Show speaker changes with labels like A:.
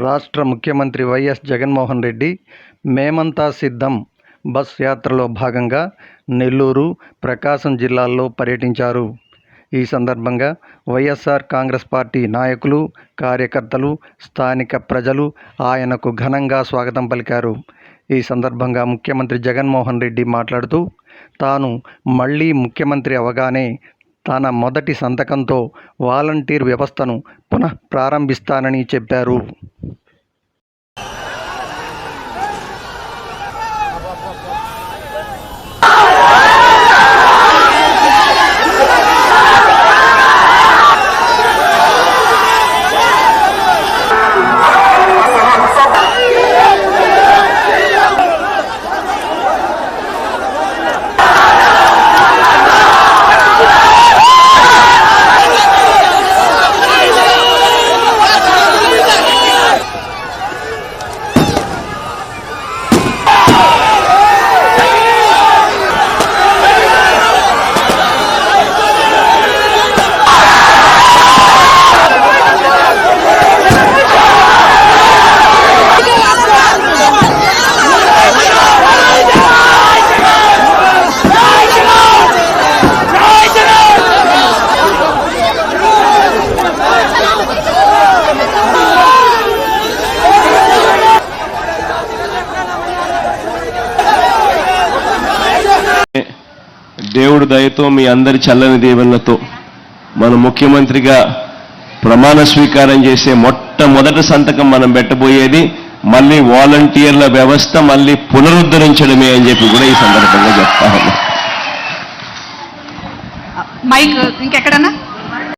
A: రాష్ట్ర ముఖ్యమంత్రి వైఎస్ జగన్మోహన్ రెడ్డి మేమంతా సిద్ధం బస్ యాత్రలో భాగంగా నెల్లూరు, ప్రకాశం జిల్లాల్లో పర్యటించారు. ఈ సందర్భంగా వైఎస్ఆర్ కాంగ్రెస్ పార్టీ నాయకులు, కార్యకర్తలు, స్థానిక ప్రజలు ఆయనకు ఘనంగా స్వాగతం పలికారు. ఈ సందర్భంగా ముఖ్యమంత్రి జగన్మోహన్ రెడ్డి మాట్లాడుతూ, తాను మళ్లీ ముఖ్యమంత్రి అవగానే తన మొదటి సంతకంతో వాలంటీర్ వ్యవస్థను పునః ప్రారంభిస్తానని చెప్పారు.
B: దేవుడి దయతో మీ అందరి చల్లని దీవెనలతో మన ముఖ్యమంత్రిగా ప్రమాణ స్వీకారం చేసే మొట్టమొదటి సంతకం మనం పెట్టబోయేది మళ్ళీ వాలంటీర్ల వ్యవస్థ మళ్ళీ పునరుద్ధరించడమే అని చెప్పి కూడా ఈ సందర్భంగా చెప్తా ఉన్నా.
C: మైక్ ఇంకెక్కడన్నా